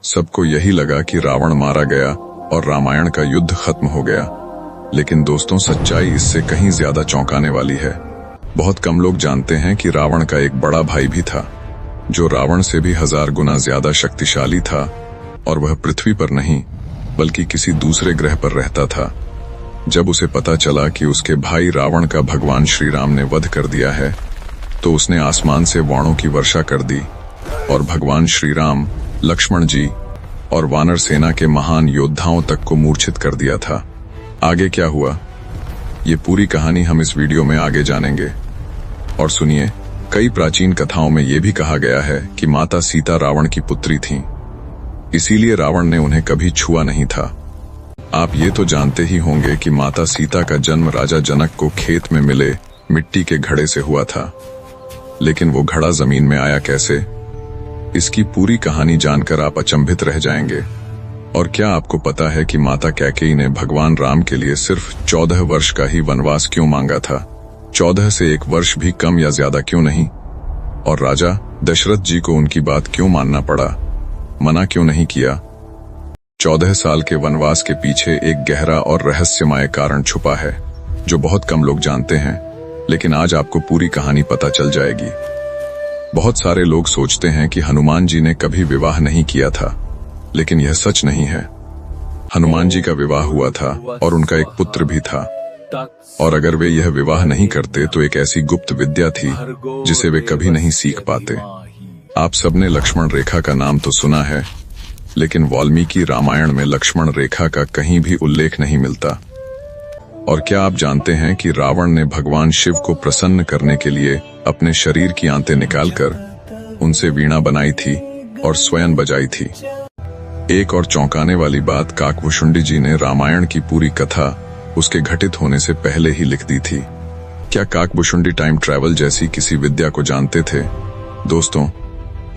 सबको यही लगा कि रावण मारा गया और रामायण का युद्ध खत्म हो गया। लेकिन दोस्तों, सच्चाई इससे कहीं ज्यादा चौंकाने वाली है। बहुत कम लोग जानते हैं कि रावण का एक बड़ा भाई भी था, जो रावण से भी 1000 गुना ज्यादा शक्तिशाली था, और वह पृथ्वी पर नहीं बल्कि किसी दूसरे ग्रह पर रहता था। जब उसे पता चला कि उसके भाई रावण का भगवान श्री राम ने वध कर दिया है, तो उसने आसमान से बाणों की वर्षा कर दी और भगवान श्री राम, लक्ष्मण जी और वानर सेना के महान योद्धाओं तक को मूर्छित कर दिया था। आगे क्या हुआ, ये पूरी कहानी हम इस वीडियो में आगे जानेंगे। और सुनिए, कई प्राचीन कथाओं में यह भी कहा गया है कि माता सीता रावण की पुत्री थीं, इसीलिए रावण ने उन्हें कभी छुआ नहीं था। आप ये तो जानते ही होंगे कि माता सीता का जन्म राजा जनक को खेत में मिले मिट्टी के घड़े से हुआ था, लेकिन वो घड़ा जमीन में आया कैसे, इसकी पूरी कहानी जानकर आप अचंभित रह जाएंगे। और क्या आपको पता है कि माता कैकेयी ने भगवान राम के लिए सिर्फ 14 वर्ष का ही वनवास क्यों मांगा था? 14 से 1 वर्ष भी कम या ज्यादा क्यों नहीं? और राजा दशरथ जी को उनकी बात क्यों मानना पड़ा, मना क्यों नहीं किया? 14 साल के वनवास के पीछे एक गहरा और रहस्यमय कारण छुपा है, जो बहुत कम लोग जानते हैं, लेकिन आज आपको पूरी कहानी पता चल जाएगी। बहुत सारे लोग सोचते हैं कि हनुमान जी ने कभी विवाह नहीं किया था, लेकिन यह सच नहीं है। हनुमान जी का विवाह हुआ था और उनका एक पुत्र भी था, और अगर वे यह विवाह नहीं करते तो एक ऐसी गुप्त विद्या थी जिसे वे कभी नहीं सीख पाते। आप सबने लक्ष्मण रेखा का नाम तो सुना है, लेकिन वाल्मीकि रामायण में लक्ष्मण रेखा का कहीं भी उल्लेख नहीं मिलता। और क्या आप जानते हैं कि रावण ने भगवान शिव को प्रसन्न करने के लिए अपने शरीर की आंतें निकालकर उनसे वीणा बनाई थी और स्वयं बजाई थी। एक और चौंकाने वाली बात, काकभूषुंडी जी ने रामायण की पूरी कथा उसके घटित होने से पहले ही लिख दी थी। क्या काकभूषुंडी टाइम ट्रैवल जैसी किसी विद्या को जानते थे? दोस्तों,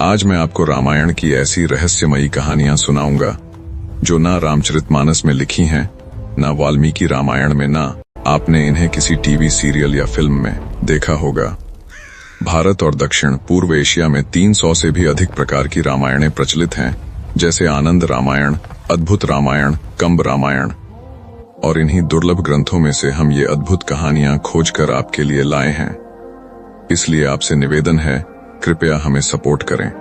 आज मैं आपको रामायण की ऐसी रहस्यमयी कहानियां सुनाऊंगा जो ना रामचरितमानस में लिखी हैं, ना वाल्मीकि रामायण में, ना आपने इन्हें किसी टीवी सीरियल या फिल्म में देखा होगा। भारत और दक्षिण पूर्व एशिया में 300 से भी अधिक प्रकार की रामायणें प्रचलित हैं, जैसे आनंद रामायण, अद्भुत रामायण, कंब रामायण। और इन्हीं दुर्लभ ग्रंथों में से हम ये अद्भुत कहानियां खोजकर आपके लिए लाए हैं। इसलिए आपसे निवेदन है, कृपया हमें सपोर्ट करें,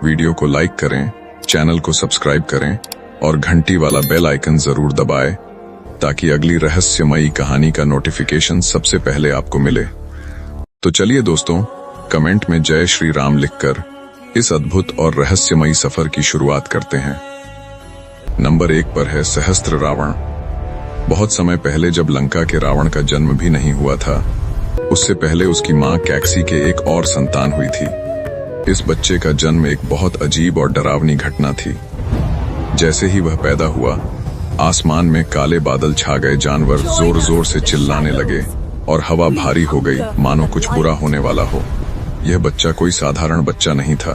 वीडियो को लाइक करें, चैनल को सब्सक्राइब करें और घंटी वाला बेल आइकन जरूर दबाएं, ताकि अगली रहस्यमयी कहानी का नोटिफिकेशन सबसे पहले आपको मिले। तो चलिए दोस्तों, कमेंट में जय श्री राम लिखकर इस अद्भुत और रहस्यमयी सफर की शुरुआत करते हैं। नंबर 1 पर है सहस्त्र रावण। बहुत समय पहले, जब लंका के रावण का जन्म भी नहीं हुआ था, उससे पहले उसकी मां कैकसी के एक और संतान हुई थी। इस बच्चे का जन्म एक बहुत अजीब और डरावनी घटना थी। जैसे ही वह पैदा हुआ, आसमान में काले बादल छा गए, जानवर जोर जोर से चिल्लाने लगे और हवा भारी हो गई, मानो कुछ बुरा होने वाला हो। यह बच्चा कोई साधारण बच्चा नहीं था।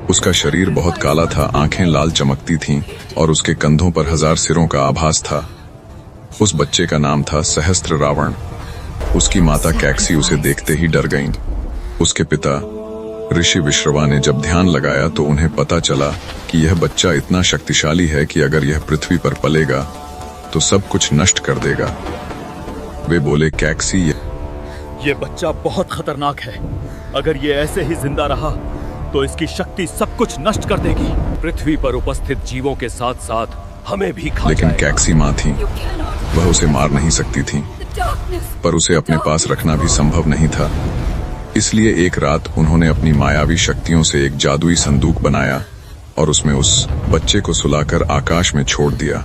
उसका शरीर बहुत काला था, आंखें लाल चमकती थीं और उसके कंधों पर 1000 सिरों का आभास था। उस बच्चे का नाम था सहस्त्र रावण। उसकी माता कैकसी उसे देखते ही डर गईं। उसके पिता ऋषि विश्रवा ने जब ध्यान लगाया तो उन्हें पता चला कि यह बच्चा इतना शक्तिशाली है कि अगर यह पृथ्वी पर पलेगा तो सब कुछ नष्ट कर देगा। वे बोले, कैकसी, ये बच्चा बहुत खतरनाक है। अगर ये ऐसे ही जिंदा रहा तो इसकी शक्ति सब कुछ नष्ट कर देगी। पृथ्वी पर उपस्थित जीवों के साथ साथ हमें भी खा लेकिन जाएगा। कैकसी मां थी, वह उसे मार नहीं सकती थी, पर उसे अपने पास रखना भी संभव नहीं था। इसलिए एक रात उन्होंने अपनी मायावी शक्तियों से एक जादुई संदूक बनाया और उसमें उस बच्चे को सुलाकर आकाश में छोड़ दिया।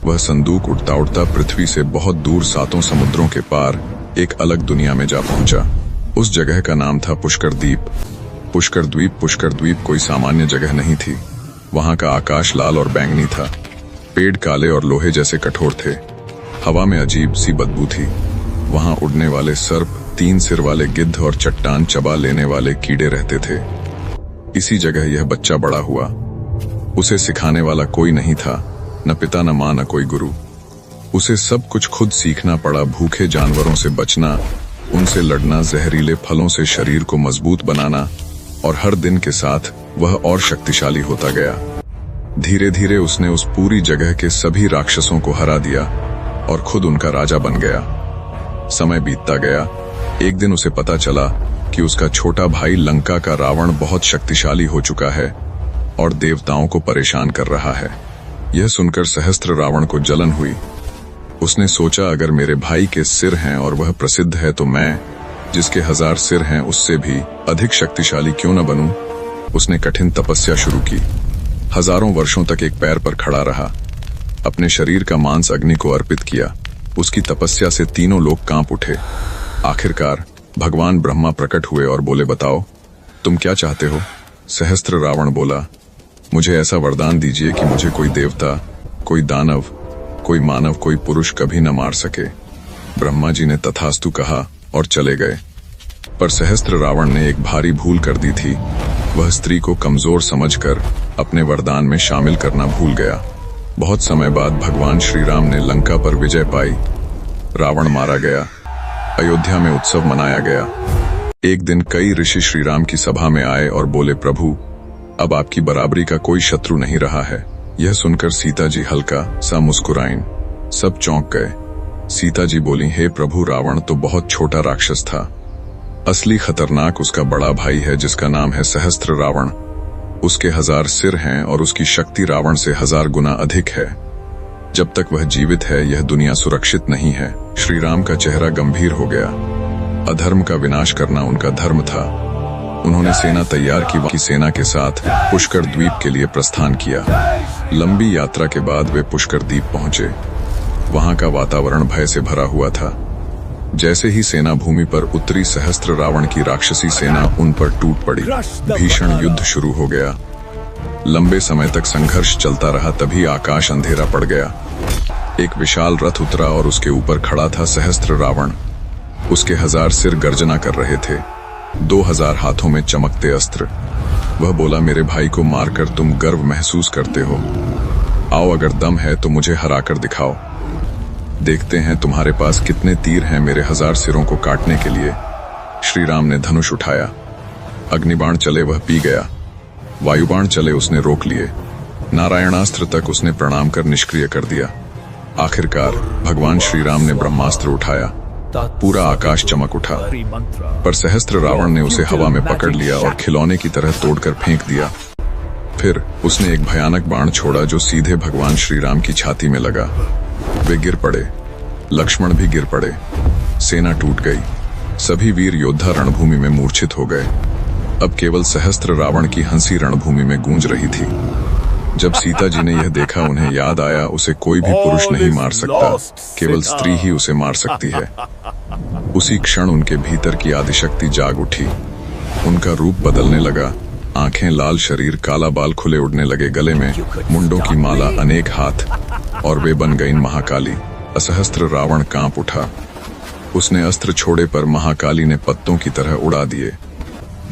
वह संदूक उड़ता उड़ता पृथ्वी से बहुत दूर 7 समुद्रों के पार एक अलग दुनिया में जा पहुंचा। उस जगह का नाम था पुष्कर द्वीप। पुष्कर द्वीप कोई सामान्य जगह नहीं थी। वहां का आकाश लाल और बैंगनी था, पेड़ काले और लोहे जैसे कठोर थे, हवा में अजीब सी बदबू थी। वहां उड़ने वाले सर्प, 3 सिर वाले गिद्ध और चट्टान चबा लेने वाले कीड़े रहते थे। इसी जगह यह बच्चा बड़ा हुआ। उसे सिखाने वाला कोई नहीं था, न पिता, न मां, न कोई गुरु। उसे सब कुछ खुद सीखना पड़ा। भूखे जानवरों से बचना, उनसे लड़ना, जहरीले फलों से शरीर को मजबूत बनाना, और हर दिन के साथ वह और शक्तिशाली होता गया। धीरे धीरे उसने उस पूरी जगह के सभी राक्षसों को हरा दिया और खुद उनका राजा बन गया। समय बीतता गया। एक दिन उसे पता चला कि उसका छोटा भाई लंका का रावण बहुत शक्तिशाली हो चुका है और देवताओं को परेशान कर रहा है। यह सुनकर सहस्त्र रावण को जलन हुई। उसने सोचा, अगर मेरे भाई के सिर हैं और वह प्रसिद्ध है तो मैं, जिसके 1000 सिर हैं, उससे भी अधिक शक्तिशाली क्यों न बनूं? उसने कठिन तपस्या शुरू की। हजारों वर्षों तक एक पैर पर खड़ा रहा। अपने शरीर का मांस अग्नि को अर्पित किया। उसकी तपस्या से तीनों लोग कांप उठे। आखिरकार भगवान ब्रह्मा प्रकट हुए और बोले, बताओ तुम क्या चाहते हो? सहस्त्र रावण बोला, मुझे ऐसा वरदान दीजिए कि मुझे कोई देवता, कोई दानव, कोई मानव, कोई पुरुष कभी न मार सके। ब्रह्मा जी ने तथास्तु कहा और चले गए। पर सहस्त्र रावण ने एक भारी भूल कर दी थी। वह स्त्री को कमजोर समझकर अपने वरदान में शामिल करना भूल गया। बहुत समय बाद भगवान श्री राम ने लंका पर विजय पाई। रावण मारा गया। अयोध्या में उत्सव मनाया गया। एक दिन कई ऋषि श्री राम की सभा में आए और बोले, प्रभु अब आपकी बराबरी का कोई शत्रु नहीं रहा है। यह सुनकर सीता जी हल्का सा मुस्कुराईं। सब चौंक गए। सीता जी बोली, हे प्रभु, रावण तो बहुत छोटा राक्षस था। असली खतरनाक उसका बड़ा भाई है जिसका नाम है सहस्त्र रावण। उसके 1000 सिर हैं और उसकी शक्ति रावण से 1000 गुना अधिक है। जब तक वह जीवित है यह दुनिया सुरक्षित नहीं है। श्री राम का चेहरा गंभीर हो गया। अधर्म का विनाश करना उनका धर्म था। उन्होंने सेना तैयार की सेना के साथ पुष्कर द्वीप के लिए प्रस्थान किया। लंबी यात्रा के बाद वे पुष्कर द्वीप पहुंचे। वहां का वातावरण भय से भरा हुआ था। जैसे ही सेना भूमि पर उतरी, सहस्त्र रावण की राक्षसी सेना उन पर टूट पड़ी। भीषण युद्ध शुरू हो गया। लंबे समय तक संघर्ष चलता रहा। तभी आकाश अंधेरा पड़ गया। एक विशाल रथ उतरा और उसके ऊपर खड़ा था सहस्त्र रावण। उसके 1000 सिर गर्जना कर रहे थे। 2000 हाथों में चमकते अस्त्र। वह बोला, मेरे भाई को मारकर तुम गर्व महसूस करते हो। आओ, अगर दम है तो मुझे हराकर दिखाओ। देखते हैं तुम्हारे पास कितने तीर हैं मेरे 1000 सिरों को काटने के लिए। श्री राम ने धनुष उठाया। अग्निबाण चले, वह पी गया। वायुबाण चले, उसने रोक लिए। नारायणास्त्र तक उसने प्रणाम कर निष्क्रिय कर दिया। आखिरकार भगवान श्री राम ने ब्रह्मास्त्र उठाया। पूरा आकाश चमक उठा। पर सहस्त्र रावण ने उसे हवा में पकड़ लिया और खिलौने की तरह तोड़कर फेंक दिया। फिर उसने एक भयानक बाण छोड़ा जो सीधे भगवान श्री राम की छाती में लगा। वे गिर पड़े। लक्ष्मण भी गिर पड़े। सेना टूट गई। सभी वीर योद्धा रणभूमि में मूर्छित हो गए। अब केवल सहस्त्र रावण की हंसी रणभूमि में गूंज रही थी। जब सीता जी ने यह देखा, उन्हें याद आया, उसे कोई भी पुरुष नहीं मार सकता, केवल स्त्री ही उसे मार सकती है। उसी क्षण उनके भीतर की आदिशक्ति जाग उठी। उनका रूप बदलने लगा। आंखें लाल, शरीर काला, बाल खुले उड़ने लगे, गले में मुंडों की माला, अनेक हाथ, और वे बन गईं महाकाली। असहस्त्र रावण कांप उठा। उसने अस्त्र छोड़े पर महाकाली ने पत्तों की तरह उड़ा दिए।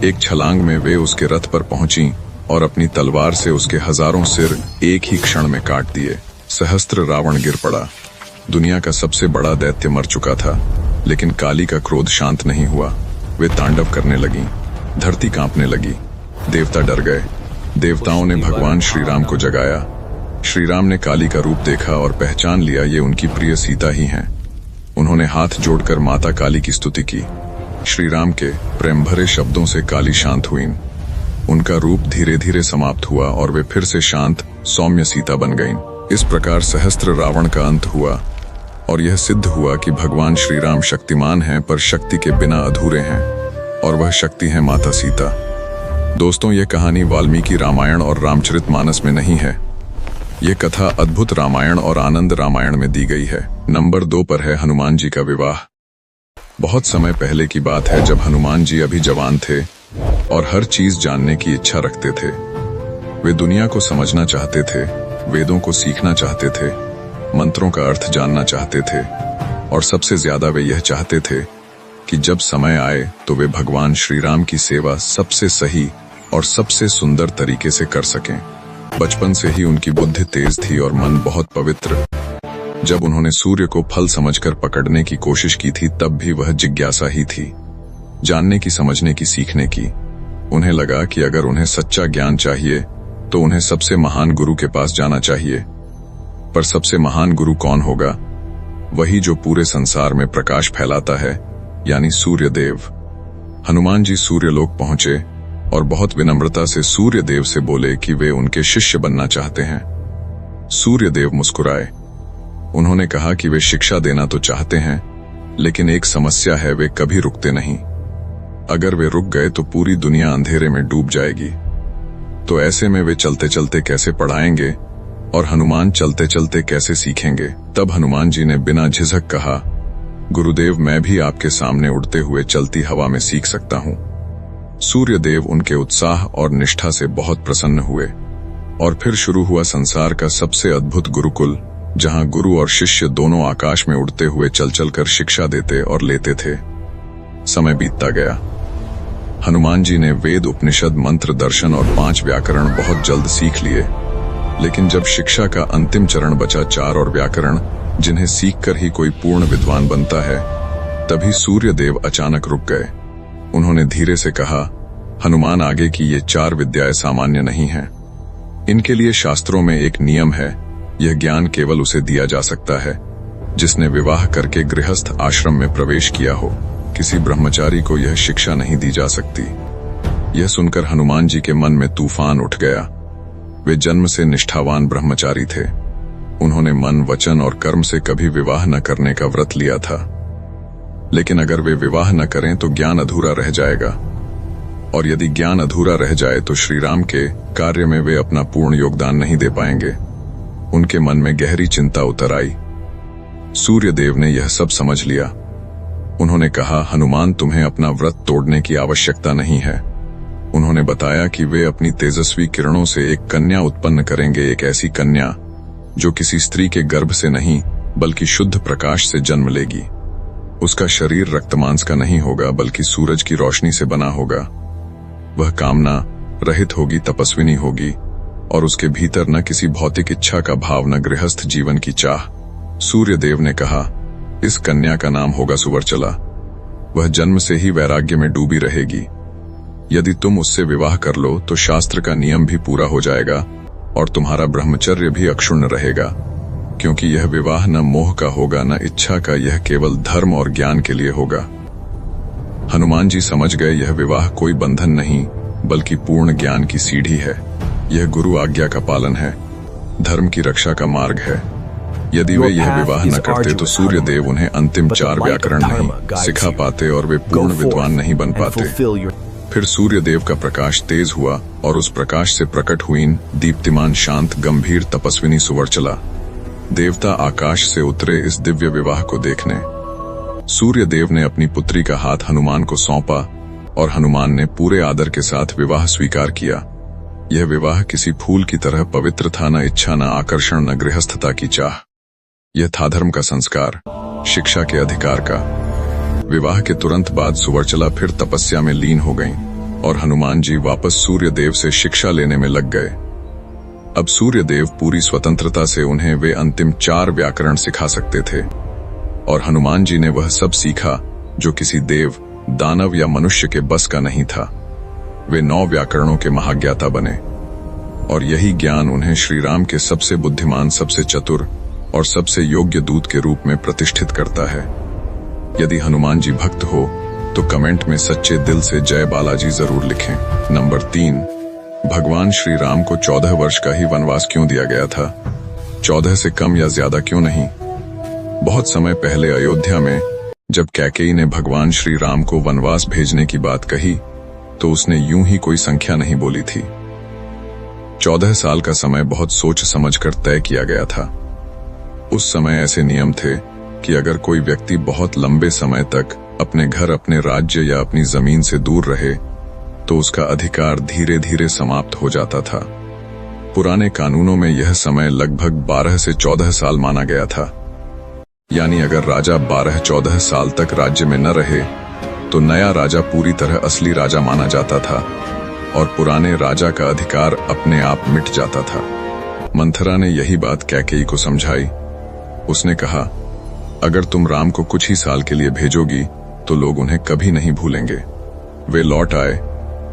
एक छलांग में वे उसके रथ पर पहुंची और अपनी तलवार से उसके 1000 सिर एक ही क्षण में काट दिए। सहस्त्र रावण गिर पड़ा। दुनिया का सबसे बड़ा दैत्य मर चुका था, लेकिन काली का क्रोध शांत नहीं हुआ। वे तांडव करने लगी। धरती कांपने लगी। देवता डर गए। देवताओं ने भगवान श्री राम को जगाया। श्री राम ने काली का रूप देखा और पहचान लिया, ये उनकी प्रिय सीता ही हैं। उन्होंने हाथ जोड़कर माता काली की स्तुति की। श्री राम के प्रेम भरे शब्दों से काली शांत हुईं। उनका रूप धीरे धीरे समाप्त हुआ और वे फिर से शांत सौम्य सीता बन गईं। इस प्रकार सहस्त्र रावण का अंत हुआ और यह सिद्ध हुआ कि भगवान श्री राम शक्तिमान हैं, पर शक्ति के बिना अधूरे हैं, और वह शक्ति है माता सीता। दोस्तों, यह कहानी वाल्मीकि रामायण और रामचरितमानस में नहीं है। यह कथा अद्भुत रामायण और आनंद रामायण में दी गई है। नंबर 2 पर है हनुमान जी का विवाह। बहुत समय पहले की बात है, जब हनुमान जी अभी जवान थे और हर चीज जानने की इच्छा रखते थे। वे दुनिया को समझना चाहते थे, वेदों को सीखना चाहते थे, मंत्रों का अर्थ जानना चाहते थे, और सबसे ज्यादा वे यह चाहते थे कि जब समय आए तो वे भगवान श्री राम की सेवा सबसे सही और सबसे सुंदर तरीके से कर सकें। बचपन से ही उनकी बुद्धि तेज थी और मन बहुत पवित्र। जब उन्होंने सूर्य को फल समझकर पकड़ने की कोशिश की थी, तब भी वह जिज्ञासा ही थी, जानने की, समझने की, सीखने की। उन्हें लगा कि अगर उन्हें सच्चा ज्ञान चाहिए तो उन्हें सबसे महान गुरु के पास जाना चाहिए। पर सबसे महान गुरु कौन होगा? वही जो पूरे संसार में प्रकाश फैलाता है, यानी सूर्य देव। हनुमान जी सूर्यलोक पहुंचे और बहुत विनम्रता से सूर्य देव से बोले कि वे उनके शिष्य बनना चाहते हैं। सूर्य देव मुस्कुराए। उन्होंने कहा कि वे शिक्षा देना तो चाहते हैं, लेकिन एक समस्या है, वे कभी रुकते नहीं। अगर वे रुक गए तो पूरी दुनिया अंधेरे में डूब जाएगी। तो ऐसे में वे चलते चलते कैसे पढ़ाएंगे और हनुमान चलते चलते कैसे सीखेंगे? तब हनुमान जी ने बिना झिझक कहा, गुरुदेव, मैं भी आपके सामने उड़ते हुए चलती हवा में सीख सकता हूं। सूर्यदेव उनके उत्साह और निष्ठा से बहुत प्रसन्न हुए और फिर शुरू हुआ संसार का सबसे अद्भुत गुरुकुल, जहां गुरु और शिष्य दोनों आकाश में उड़ते हुए चल चलकर शिक्षा देते और लेते थे। समय बीतता गया। हनुमान जी ने वेद, उपनिषद, मंत्र, दर्शन और 5 व्याकरण बहुत जल्द सीख लिए। लेकिन जब शिक्षा का अंतिम चरण बचा 4 और व्याकरण, जिन्हें सीखकर ही कोई पूर्ण विद्वान बनता है, तभी सूर्यदेव अचानक रुक गए। उन्होंने धीरे से कहा, हनुमान, आगे की ये 4 विद्याएं सामान्य नहीं हैं। इनके लिए शास्त्रों में एक नियम है। यह ज्ञान केवल उसे दिया जा सकता है जिसने विवाह करके गृहस्थ आश्रम में प्रवेश किया हो। किसी ब्रह्मचारी को यह शिक्षा नहीं दी जा सकती। यह सुनकर हनुमान जी के मन में तूफान उठ गया। वे जन्म से निष्ठावान ब्रह्मचारी थे। उन्होंने मन, वचन और कर्म से कभी विवाह न करने का व्रत लिया था। लेकिन अगर वे विवाह न करें तो ज्ञान अधूरा रह जाएगा, और यदि ज्ञान अधूरा रह जाए तो श्री राम के कार्य में वे अपना पूर्ण योगदान नहीं दे पाएंगे। उनके मन में गहरी चिंता उतर आई। सूर्यदेव ने यह सब समझ लिया। उन्होंने कहा, हनुमान, तुम्हें अपना व्रत तोड़ने की आवश्यकता नहीं है। उन्होंने बताया कि वे अपनी तेजस्वी किरणों से एक कन्या उत्पन्न करेंगे, एक ऐसी कन्या जो किसी स्त्री के गर्भ से नहीं बल्कि शुद्ध प्रकाश से जन्म लेगी। उसका शरीर रक्तमांस का नहीं होगा बल्कि सूरज की रोशनी से बना होगा। वह कामना रहित होगी, तपस्विनी होगी, और उसके भीतर न किसी भौतिक इच्छा का भाव, न गृहस्थ जीवन की चाह। सूर्यदेव ने कहा, इस कन्या का नाम होगा सुवर्चला। वह जन्म से ही वैराग्य में डूबी रहेगी। यदि तुम उससे विवाह कर लो तो शास्त्र का नियम भी पूरा हो जाएगा और तुम्हारा ब्रह्मचर्य भी अक्षुण्ण रहेगा, क्योंकि यह विवाह न मोह का होगा न इच्छा का, यह केवल धर्म और ज्ञान के लिए होगा। हनुमान जी समझ गए, यह विवाह कोई बंधन नहीं बल्कि पूर्ण ज्ञान की सीढ़ी है। यह गुरु आज्ञा का पालन है, धर्म की रक्षा का मार्ग है। यदि वे यह विवाह न करते तो सूर्यदेव उन्हें अंतिम 4 व्याकरण नहीं सिखा पाते और वे पूर्ण विद्वान नहीं बन पाते। फिर सूर्यदेव का प्रकाश तेज हुआ और उस प्रकाश से प्रकट हुई दीप्तिमान, शांत, गंभीर, तपस्विनी सुवर्चला। देवता आकाश से उतरे इस दिव्य विवाह को देखने। सूर्यदेव ने अपनी पुत्री का हाथ हनुमान को सौंपा और हनुमान ने पूरे आदर के साथ विवाह स्वीकार किया। यह विवाह किसी फूल की तरह पवित्र था, न इच्छा, न आकर्षण, न गृहस्थता की चाह। यह था धर्म का संस्कार, शिक्षा के अधिकार का। विवाह के तुरंत बाद सुवर्चला फिर तपस्या में लीन हो गईं और हनुमान जी वापस सूर्यदेव से शिक्षा लेने में लग गए। अब सूर्यदेव पूरी स्वतंत्रता से उन्हें वे अंतिम 4 व्याकरण सिखा सकते थे और हनुमान जी ने वह सब सीखा जो किसी देव, दानव या मनुष्य के बस का नहीं था। वे 9 व्याकरणों के महाज्ञाता बने और यही ज्ञान उन्हें श्री राम के सबसे बुद्धिमान, सबसे चतुर और सबसे योग्य दूत के रूप में प्रतिष्ठित करता है। यदि हनुमान जी भक्त हो तो कमेंट में सच्चे दिल से जय बालाजी जरूर लिखें। नंबर 3, भगवान श्री राम को 14 वर्ष का ही वनवास क्यों दिया गया था? 14 से कम या ज्यादा क्यों नहीं? बहुत समय पहले अयोध्या में जब कैकेयी ने भगवान श्री राम को वनवास भेजने की बात कही तो उसने यूं ही कोई संख्या नहीं बोली थी। 14 साल का समय बहुत सोच समझकर तय किया गया था। उस समय ऐसे नियम थे कि अगर कोई व्यक्ति बहुत लंबे समय तक अपने घर, अपने राज्य या अपनी जमीन से दूर रहे तो उसका अधिकार धीरे धीरे समाप्त हो जाता था। पुराने कानूनों में यह समय लगभग 12 से 14 साल माना गया था। यानी अगर राजा 12-14 साल तक राज्य में न रहे तो नया राजा पूरी तरह असली राजा माना जाता था और पुराने राजा का अधिकार अपने आप मिट जाता था। मंथरा ने यही बात कैकेयी को समझाई। उसने कहा, अगर तुम राम को कुछ ही साल के लिए भेजोगी तो लोग उन्हें कभी नहीं भूलेंगे। वे लौट आए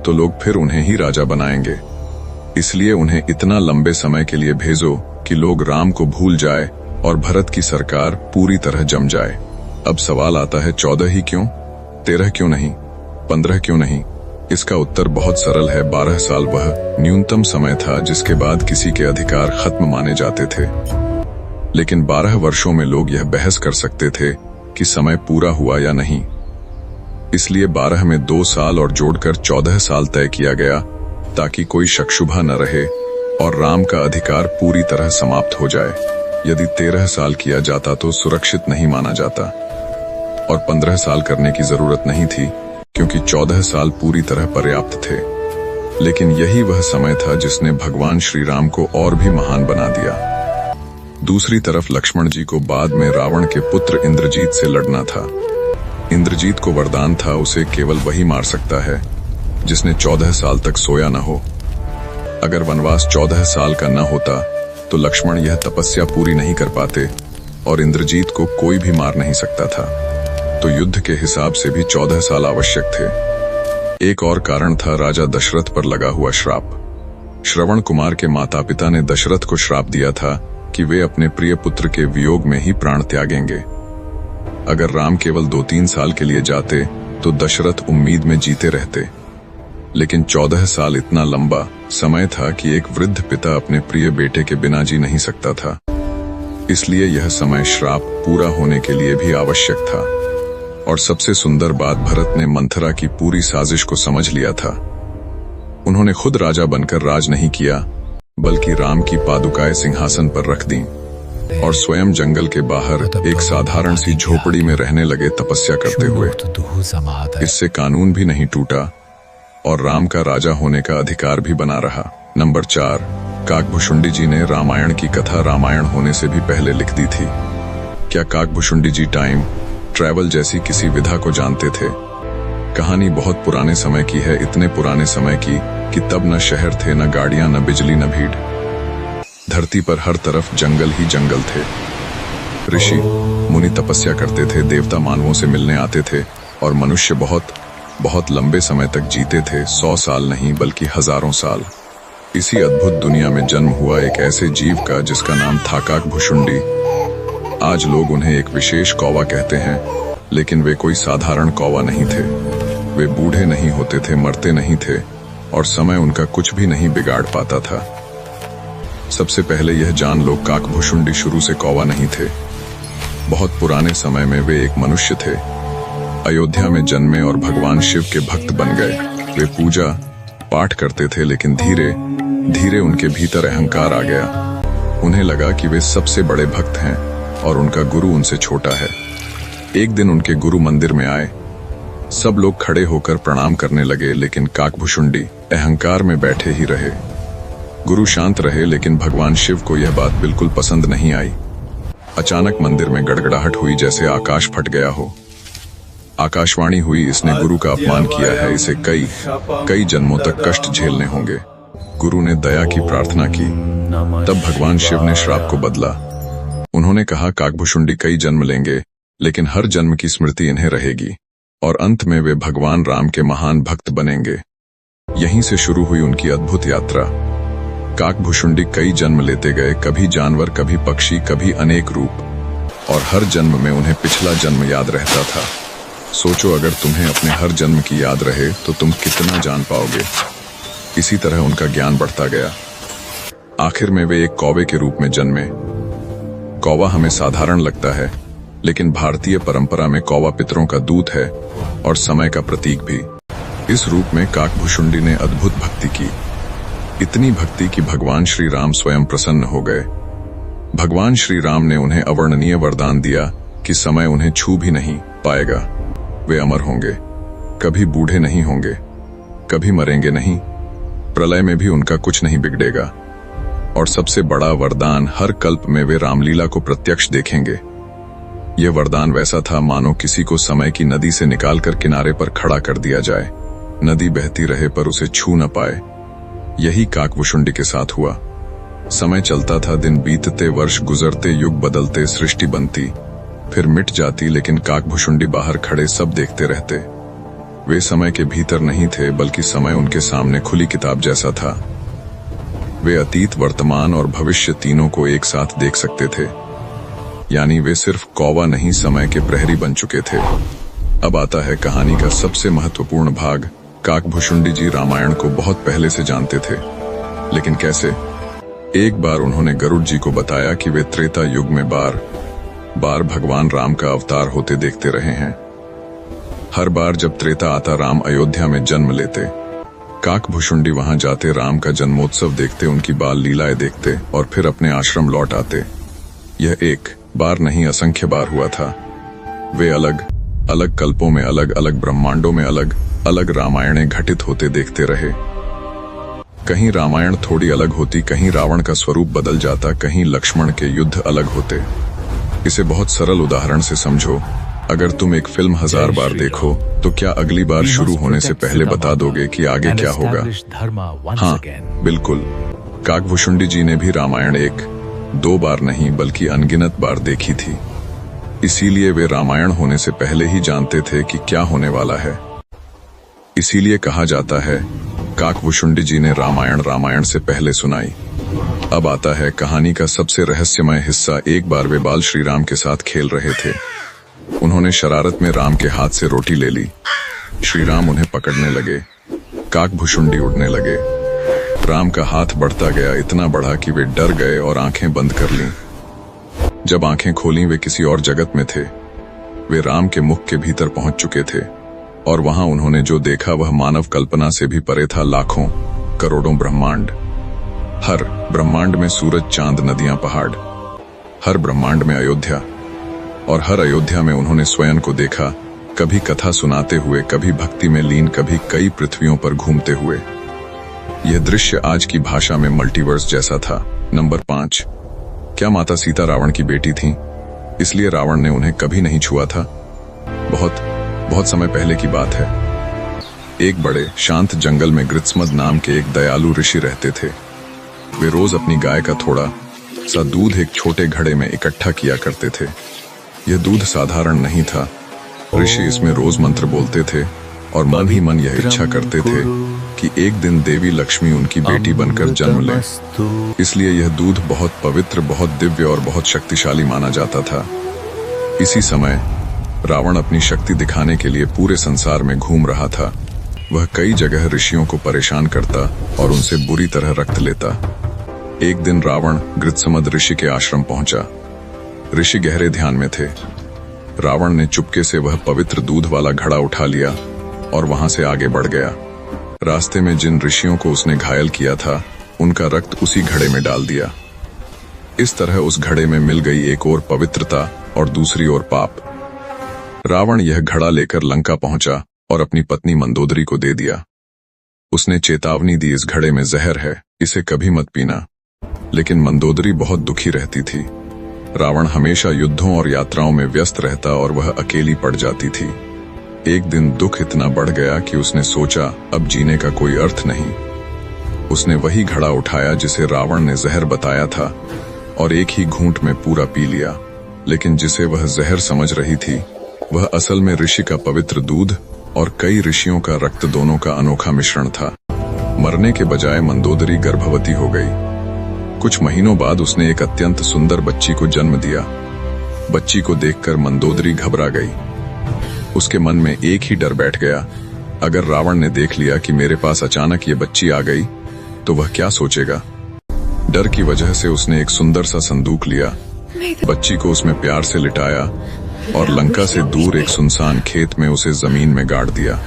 तो लोग फिर उन्हें ही राजा बनाएंगे। इसलिए उन्हें इतना लंबे समय के लिए भेजो कि लोग राम को भूल जाए और भरत की सरकार पूरी तरह जम जाए। अब सवाल आता है 14 ही क्यों, 13 क्यों नहीं, 15 क्यों नहीं? इसका उत्तर बहुत सरल है। 12 साल वह न्यूनतम समय था जिसके बाद किसी के अधिकार खत्म माने जाते थे। लेकिन 12 वर्षों में लोग यह बहस कर सकते थे कि समय पूरा हुआ या नहीं। इसलिए 12 में 2 साल और जोड़कर 14 साल तय किया गया ताकि कोई शक-शुबा न रहे और राम का अधिकार पूरी तरह समाप्त हो जाए। यदि 13 साल किया जाता तो सुरक्षित नहीं माना जाता और 15 साल करने की जरूरत नहीं थी क्योंकि 14 साल पूरी तरह पर्याप्त थे। लेकिन यही वह समय था जिसने भगवान श्री राम को और भी महान बना दिया। दूसरी तरफ लक्ष्मण जी को बाद में रावण के पुत्र इंद्रजीत से लड़ना था। इंद्रजीत को वरदान था उसे केवल वही मार सकता है जिसने 14 साल तक सोया न हो। अगर वनवास 14 साल का न होता तो लक्ष्मण यह तपस्या पूरी नहीं कर पाते और इंद्रजीत को कोई भी मार नहीं सकता था। तो युद्ध के हिसाब से भी 14 साल आवश्यक थे। एक और कारण था राजा दशरथ पर लगा हुआ श्राप। श्रवण कुमार के माता पिता ने दशरथ को श्राप दिया था कि वे अपने प्रिय पुत्र के वियोग में ही प्राण त्यागेंगे। अगर राम केवल 2-3 साल के लिए जाते तो दशरथ उम्मीद में जीते रहते। लेकिन 14 साल इतना लंबा समय था कि एक वृद्ध पिता अपने प्रिय बेटे के बिना जी नहीं सकता था। इसलिए यह समय श्राप पूरा होने के लिए भी आवश्यक था। और सबसे सुंदर बात, भरत ने मंथरा की पूरी साजिश को समझ लिया था। उन्होंने खुद राजा बनकर राज नहीं किया बल्कि राम की पादुकाएं सिंहासन पर रख दी और स्वयं जंगल के बाहर एक साधारण सी झोपड़ी में रहने लगे तपस्या करते हुए। इससे कानून भी नहीं टूटा और राम का राजा होने का अधिकार भी बना रहा। नंबर 4, काकभुशुंडी जी ने रामायण की कथा रामायण होने से भी पहले लिख दी थी। क्या काकभुशुंडी जी टाइम ट्रैवल जैसी किसी विधा को जानते थे? कहानी बहुत पुराने समय की है, इतने पुराने समय की कि तब न शहर थे, न गाड़ियां, न बिजली, न भीड़। धरती पर हर तरफ जंगल ही जंगल थे। ऋषि मुनि तपस्या करते थे, देवता मानवों से मिलने आते थे और मनुष्य बहुत बहुत लंबे समय तक जीते थे। 100 साल नहीं बल्कि हजारों साल। इसी अद्भुत दुनिया में जन्म हुआ एक ऐसे जीव का जिसका नाम था काकभुशुंडी। आज लोग उन्हें एक विशेष कौवा कहते हैं, लेकिन वे कोई साधारण कौवा नहीं थे। वे बूढ़े नहीं होते थे, मरते नहीं थे और समय उनका कुछ भी नहीं बिगाड़ पाता था। सबसे पहले यह जान लो, काकभुशुंडी शुरू से कौवा नहीं थे। बहुत पुराने समय में वे एक मनुष्य थे। अयोध्या में जन्मे और भगवान शिव के भक्त बन गए। वे पूजा पाठ करते थे, लेकिन धीरे धीरे उनके भीतर अहंकार आ गया। उन्हें लगा कि वे सबसे बड़े भक्त हैं और उनका गुरु उनसे छोटा है। एक दिन उनके गुरु मंदिर में आए। सब लोग खड़े होकर प्रणाम करने लगे, लेकिन काकभुशुंडी अहंकार में बैठे ही रहे। गुरु शांत रहे, लेकिन भगवान शिव को यह बात बिल्कुल पसंद नहीं आई। अचानक मंदिर में गड़गड़ाहट हुई, जैसे आकाश फट गया हो। आकाशवाणी हुई, इसने गुरु का अपमान किया है, इसे कई जन्मों तक कष्ट झेलने होंगे। गुरु ने दया की प्रार्थना की। तब भगवान शिव ने श्राप को बदला। उन्होंने कहा, काकभुशुंडी कई जन्म लेंगे, लेकिन हर जन्म की स्मृति इन्हें रहेगी और अंत में वे भगवान राम के महान भक्त बनेंगे। यहीं से शुरू हुई उनकी अद्भुत यात्रा। काकभुशुंडी कई जन्म लेते गए, कभी जानवर, कभी पक्षी, कभी अनेक रूप, और हर जन्म में उन्हें पिछला जन्म याद रहता था। सोचो, अगर तुम्हें अपने हर जन्म की याद रहे तो तुम कितना जान पाओगे। इसी तरह उनका ज्ञान बढ़ता गया। आखिर में वे एक कौवे के रूप में जन्मे। कौवा हमें साधारण लगता है, लेकिन भारतीय परंपरा में कौवा पितरों का दूत है और समय का प्रतीक भी। इस रूप में काकभुशुंडी ने अद्भुत भक्ति की, इतनी भक्ति कि भगवान श्री राम स्वयं प्रसन्न हो गए। भगवान श्री राम ने उन्हें अवर्णनीय वरदान दिया कि समय उन्हें छू भी नहीं पाएगा। वे अमर होंगे, कभी बूढ़े नहीं होंगे, कभी मरेंगे नहीं, प्रलय में भी उनका कुछ नहीं बिगड़ेगा। और सबसे बड़ा वरदान, हर कल्प में वे रामलीला को प्रत्यक्ष देखेंगे। यह वरदान वैसा था मानो किसी को समय की नदी से निकालकर किनारे पर खड़ा कर दिया जाए। नदी बहती रहे पर उसे छू न पाए। यही काकभुशुंडी के साथ हुआ। समय चलता था, दिन बीतते, वर्ष गुजरते, युग बदलते, सृष्टि बनती, फिर मिट जाती, लेकिन काकभुशुंडी बाहर खड़े सब देखते रहते। वे समय के भीतर नहीं थे, बल्कि समय उनके सामने खुली किताब जैसा था। वे अतीत, वर्तमान और भविष्य तीनों को एक साथ देख सकते थे। यानी वे सिर्फ कौवा नहीं, समय के प्रहरी बन चुके थे। अब आता है कहानी का सबसे महत्वपूर्ण भाग। काकभुशुंडी जी रामायण को बहुत पहले से जानते थे, लेकिन कैसे? एक बार उन्होंने गरुड़ जी को बताया कि वे त्रेता युग में बार बार भगवान राम का अवतार होते देखते रहे हैं। हर बार जब त्रेता आता, राम अयोध्या में जन्म लेते। काकभुशुंडी वहां जाते, राम का जन्मोत्सव देखते, उनकी बाल लीलाएं देखते और फिर अपने आश्रम लौट आते। यह एक बार नहीं, असंख्य बार हुआ था। वे अलग अलग कल्पों में, अलग अलग ब्रह्मांडों में अलग अलग रामायणें घटित होते देखते रहे। कहीं रामायण थोड़ी अलग होती, कहीं रावण का स्वरूप बदल जाता, कहीं लक्ष्मण के युद्ध अलग होते। इसे बहुत सरल उदाहरण से समझो। अगर तुम एक फिल्म 1000 बार देखो तो क्या अगली बार शुरू होने से पहले बता दोगे कि आगे क्या होगा? हाँ, बिल्कुल। काकभुशुंडी जी ने भी रामायण 1-2 बार नहीं बल्कि अनगिनत बार देखी थी। इसीलिए वे रामायण होने से पहले ही जानते थे कि क्या होने वाला है। इसीलिए कहा जाता है काकभुशुंडी जी ने रामायण से पहले सुनाई। अब आता है कहानी का सबसे रहस्यमय हिस्सा। एक बार वे बाल श्री राम के साथ खेल रहे थे। उन्होंने शरारत में राम के हाथ से रोटी ले ली। श्री राम उन्हें पकड़ने लगे। काकभुशुंडी उड़ने लगे। राम का हाथ बढ़ता गया, इतना बढ़ा कि वे डर गए और आंखें बंद कर लीं। जब आंखें खोलीं, वे किसी और जगत में थे। वे राम के मुख के भीतर पहुंच चुके थे और वहां उन्होंने जो देखा वह मानव कल्पना से भी परे था। लाखों करोड़ों ब्रह्मांड, हर ब्रह्मांड में सूरज, चांद, नदियां, पहाड़, हर ब्रह्मांड में अयोध्या, और हर अयोध्या में उन्होंने स्वयं को देखा, कभी कथा सुनाते हुए, कभी भक्ति में लीन, कभी कई पृथ्वियों पर घूमते हुए। यह दृश्य आज की भाषा में मल्टीवर्स जैसा था। नंबर 5, क्या माता सीता रावण की बेटी थीं? इसलिए रावण ने उन्हें कभी नहीं छुआ था? बहुत समय पहले की बात है। एक बड़े शांत जंगल में गृत्समद नाम के एक दयालु ऋषि रहते थे। वे रोज अपनी गाय का थोड़ा सा दूध एक छोटे घड़े में इकट्ठा किया करते थे। यह दूध साधारण नहीं था। ऋषि इसमें रोज मंत्र बोलते थे और मन ही मन यह इच्छा करते थे कि एक दिन देवी लक्ष्मी उनकी बेटी बनकर जन्म ले। इसलिए यह दूध बहुत पवित्र, बहुत दिव्य और बहुत शक्तिशाली माना जाता था। इसी समय रावण अपनी शक्ति दिखाने के लिए पूरे संसार में घूम रहा था। वह कई जगह ऋषियों को परेशान करता और उनसे बुरी तरह रक्त लेता। एक दिन रावण गृत्समद ऋषि के आश्रम पहुंचा। ऋषि गहरे ध्यान में थे। रावण ने चुपके से वह पवित्र दूध वाला घड़ा उठा लिया और वहां से आगे बढ़ गया। रास्ते में जिन ऋषियों को उसने घायल किया था, उनका रक्त उसी घड़े में डाल दिया। इस तरह उस घड़े में मिल गई एक ओर पवित्रता और दूसरी ओर पाप। रावण यह घड़ा लेकर लंका पहुंचा और अपनी पत्नी मंदोदरी को दे दिया। उसने चेतावनी दी, इस घड़े में जहर है, इसे कभी मत पीना। लेकिन मंदोदरी बहुत दुखी रहती थी। रावण हमेशा युद्धों और यात्राओं में व्यस्त रहता और वह अकेली पड़ जाती थी। एक दिन दुख इतना बढ़ गया कि उसने सोचा अब जीने का कोई अर्थ नहीं। उसने वही घड़ा उठाया जिसे रावण ने जहर बताया था और एक ही घूंट में पूरा पी लिया। लेकिन जिसे वह जहर समझ रही थी, वह असल में ऋषि का पवित्र दूध और कई ऋषियों का रक्त, दोनों का अनोखा मिश्रण था। मरने के बजाय मंदोदरी गर्भवती हो गई। कुछ महीनों बाद उसने एक अत्यंत सुंदर बच्ची को जन्म दिया। बच्ची को देखकर मंदोदरी घबरा गई। उसके मन में एक ही डर बैठ गया, अगर रावण ने देख लिया कि मेरे पास अचानक ये बच्ची आ गई तो वह क्या सोचेगा। डर की वजह से उसने एक सुंदर सा संदूक लिया, बच्ची को उसमें प्यार से लिटाया और लंका से दूर एक सुनसान खेत में उसे जमीन में गाड़ दिया।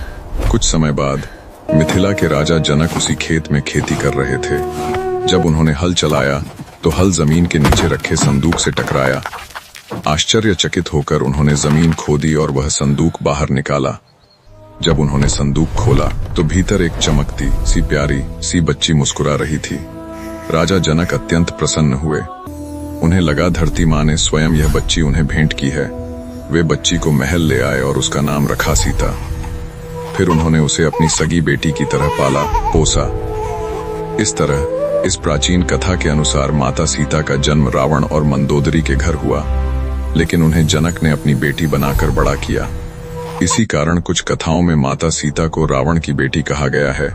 कुछ समय बाद मिथिला के राजा जनक उसी खेत में खेती कर रहे थे। जब उन्होंने हल चलाया तो हल जमीन के नीचे रखे संदूक से टकराया। आश्चर्यचकित होकर उन्होंने जमीन खोदी और वह संदूक बाहर निकाला। जब उन्होंने संदूक खोला तो भीतर एक चमकती सी प्यारी सी बच्ची मुस्कुरा रही थी। राजा जनक अत्यंत प्रसन्न हुए। उन्हें लगा धरती माँ ने स्वयं यह बच्ची उन्हें भेंट की है। वे बच्ची को महल ले आए और उसका नाम रखा सीता। फिर उन्होंने उसे अपनी सगी बेटी की तरह पाला पोसा। इस तरह इस प्राचीन कथा के अनुसार माता सीता का जन्म रावण और मंदोदरी के घर हुआ, लेकिन उन्हें जनक ने अपनी बेटी बनाकर बड़ा किया। इसी कारण कुछ कथाओं में माता सीता को रावण की बेटी कहा गया है।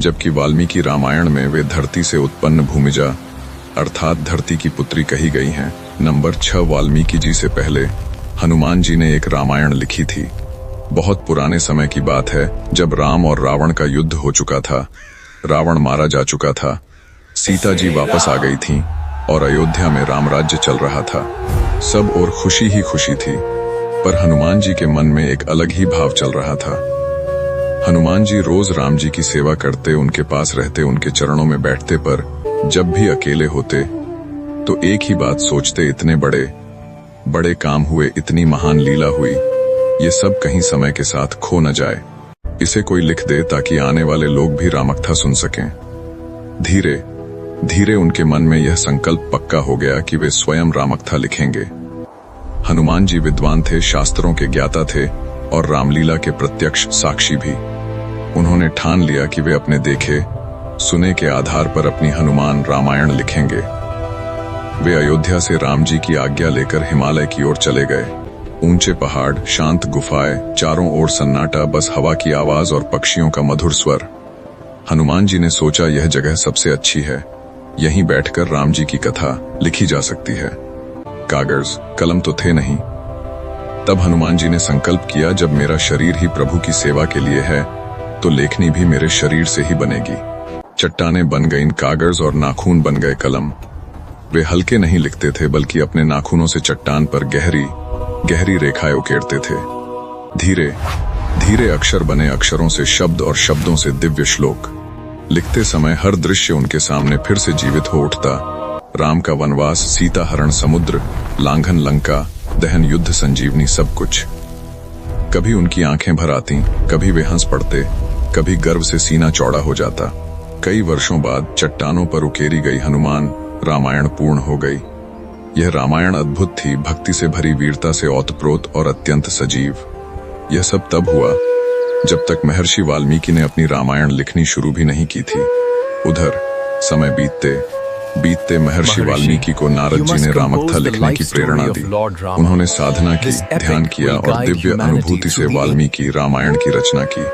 जबकि वाल्मीकि रामायण में वे धरती से उत्पन्न भूमिजा अर्थात धरती की पुत्री कही गई हैं। नंबर 6, वाल्मीकि जी से पहले हनुमान जी ने एक रामायण लिखी थी। बहुत पुराने समय की बात है, जब राम और रावण का युद्ध हो चुका था, रावण मारा जा चुका था, सीता जी वापस आ गई थीं और अयोध्या में रामराज्य चल रहा था। सब और खुशी ही खुशी थी, पर हनुमान जी के मन में एक अलग ही भाव चल रहा था। हनुमान जी रोज राम जी की सेवा करते, उनके पास रहते, उनके चरणों में बैठते, पर जब भी अकेले होते तो एक ही बात सोचते, इतने बड़े बड़े काम हुए, इतनी महान लीला हुई, ये सब कहीं समय के साथ खो न जाए। इसे कोई लिख दे ताकि आने वाले लोग भी रामकथा सुन सकें। धीरे धीरे उनके मन में यह संकल्प पक्का हो गया कि वे स्वयं रामकथा लिखेंगे। हनुमान जी विद्वान थे, शास्त्रों के ज्ञाता थे और रामलीला के प्रत्यक्ष साक्षी भी। उन्होंने ठान लिया कि वे अपने देखे सुने के आधार पर अपनी हनुमान रामायण लिखेंगे। वे अयोध्या से राम जी की आज्ञा लेकर हिमालय की ओर चले गए। ऊंचे पहाड़, शांत गुफाएं, चारों ओर सन्नाटा, बस हवा की आवाज और पक्षियों का मधुर स्वर। हनुमान जी ने सोचा यह जगह सबसे अच्छी है, यहीं बैठकर राम जी की कथा लिखी जा सकती है। कागज कलम तो थे नहीं। तब हनुमान जी ने संकल्प किया, जब मेरा शरीर ही प्रभु की सेवा के लिए है तो लेखनी भी मेरे शरीर से ही बनेगी। चट्टानें बन गईं कागज और नाखून बन गए कलम। वे हल्के नहीं लिखते थे, बल्कि अपने नाखूनों से चट्टान पर गहरी गहरी रेखाएं उकेरते थे। धीरे धीरे अक्षर बने, अक्षरों से शब्द और शब्दों से दिव्य श्लोक। लिखते समय हर दृश्य उनके सामने फिर से जीवित हो उठता। राम का वनवास, सीता हरण, समुद्र लांघन, लंका दहन, युद्ध, संजीवनी, सब कुछ। कभी उनकी आंखें भर आती, कभी वे हंस पड़ते, कभी गर्व से सीना चौड़ा हो जाता। कई वर्षों बाद चट्टानों पर उकेरी गई हनुमान रामायण पूर्ण हो गई। यह रामायण अद्भुत थी, भक्ति से भरी, वीरता से ओतप्रोत और अत्यंत सजीव। यह सब तब हुआ जब तक महर्षि वाल्मीकि ने अपनी रामायण लिखनी शुरू भी नहीं की थी। उधर समय बीतते बीतते महर्षि वाल्मीकि को नारद जी ने रामकथा लिखने की प्रेरणा दी। उन्होंने साधना की, ध्यान किया और दिव्य अनुभूति से वाल्मीकि रामायण की रचना की।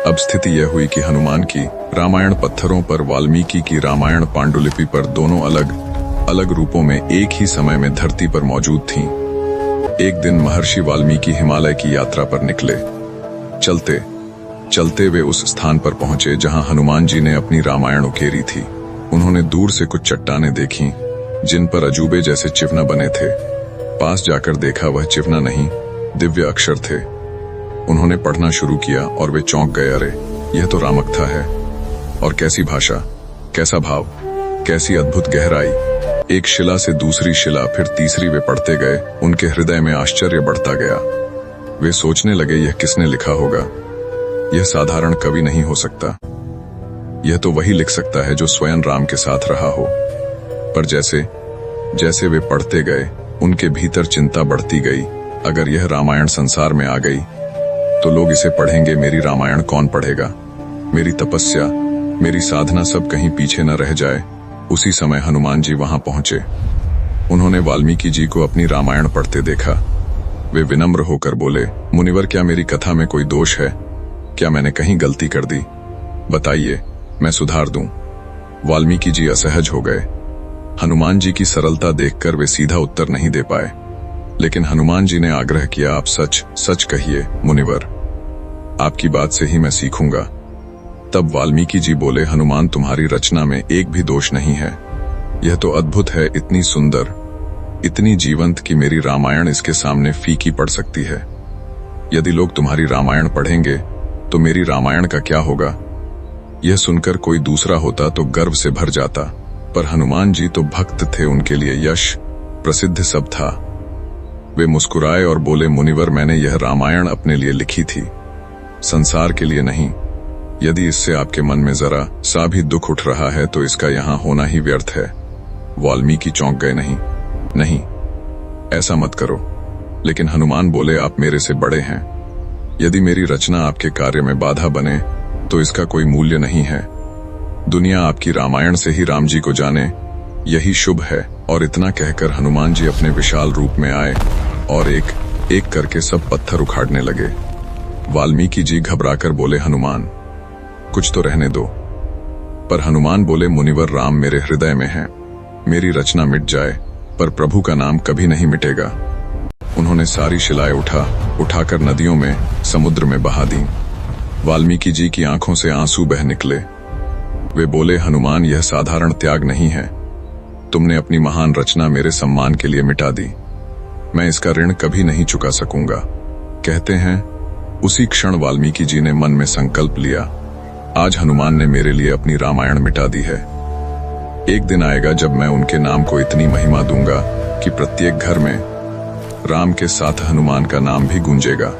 अब स्थिति यह हुई कि हनुमान की रामायण पत्थरों पर, वाल्मीकि की रामायण पांडुलिपि पर, दोनों अलग अलग रूपों में एक ही समय में धरती पर मौजूद थीं। एक दिन महर्षि वाल्मीकि हिमालय की यात्रा पर निकले। चलते चलते वे उस स्थान पर पहुंचे जहां हनुमान जी ने अपनी रामायण उकेरी थी। उन्होंने दूर से कुछ चट्टानें देखीं जिन पर अजूबे जैसे चिन्ह बने थे। पास जाकर देखा, वह चिन्ह नहीं, दिव्य अक्षर थे। उन्होंने पढ़ना शुरू किया और वे चौंक गए, अरे यह तो रामकथा है। और कैसी भाषा, कैसा भाव, कैसी अद्भुत गहराई। एक शिला से दूसरी शिला, फिर तीसरी वे पढ़ते गए। उनके हृदय में आश्चर्य बढ़ता गया। वे सोचने लगे, यह किसने लिखा होगा? यह साधारण कवि नहीं हो सकता। यह तो वही लिख सकता है जो स्वयं राम के साथ रहा हो। पर जैसे जैसे वे पढ़ते गए, उनके भीतर चिंता बढ़ती गई। अगर यह रामायण संसार में आ गई तो लोग इसे पढ़ेंगे, मेरी रामायण कौन पढ़ेगा? मेरी तपस्या, मेरी साधना सब कहीं पीछे न रह जाए। उसी समय हनुमान जी वहां पहुंचे। उन्होंने वाल्मीकि जी को अपनी रामायण पढ़ते देखा। वे विनम्र होकर बोले, मुनिवर, क्या मेरी कथा में कोई दोष है? क्या मैंने कहीं गलती कर दी? बताइए, मैं सुधार दूं। वाल्मीकि जी असहज हो गए। हनुमान जी की सरलता देखकर वे सीधा उत्तर नहीं दे पाए। लेकिन हनुमान जी ने आग्रह किया, आप सच सच कहिए मुनिवर, आपकी बात से ही मैं सीखूंगा। तब वाल्मीकि जी बोले, हनुमान, तुम्हारी रचना में एक भी दोष नहीं है। यह तो अद्भुत है, इतनी सुंदर, इतनी जीवंत कि मेरी रामायण इसके सामने फीकी पड़ सकती है। यदि लोग तुम्हारी रामायण पढ़ेंगे तो मेरी रामायण का क्या होगा? यह सुनकर कोई दूसरा होता तो गर्व से भर जाता, पर हनुमान जी तो भक्त थे, उनके लिए यश प्रसिद्ध सब था। वे मुस्कुराए और बोले, मुनिवर, मैंने यह रामायण अपने लिए लिखी थी, संसार के लिए नहीं। यदि इससे आपके मन में जरा सा भी दुख उठ रहा है तो इसका यहाँ होना ही व्यर्थ है। वाल्मीकि चौंक गए, नहीं नहीं, ऐसा मत करो। लेकिन हनुमान बोले, आप मेरे से बड़े हैं। यदि मेरी रचना आपके कार्य में बाधा बने तो इसका कोई मूल्य नहीं है। दुनिया आपकी रामायण से ही राम जी को जाने, यही शुभ है। और इतना कहकर हनुमान जी अपने विशाल रूप में आए और एक एक करके सब पत्थर उखाड़ने लगे। वाल्मीकि जी घबराकर बोले, हनुमान, कुछ तो रहने दो, पर हनुमान बोले, मुनिवर राम मेरे हृदय में है। मेरी रचना मिट जाए पर प्रभु का नाम कभी नहीं मिटेगा। उन्होंने सारी शिलाएं उठाकर नदियों में, समुद्र में बहा दी। वाल्मीकि जी की आंखों से आंसू बह निकले। वे बोले, हनुमान, यह साधारण त्याग नहीं है। तुमने अपनी महान रचना मेरे सम्मान के लिए मिटा दी। मैं इसका ऋण कभी नहीं चुका सकूंगा। कहते हैं उसी क्षण वाल्मीकि जी ने मन में संकल्प लिया, आज हनुमान ने मेरे लिए अपनी रामायण मिटा दी है। एक दिन आएगा जब मैं उनके नाम को इतनी महिमा दूंगा कि प्रत्येक घर में राम के साथ हनुमान का नाम भी गूंजेगा।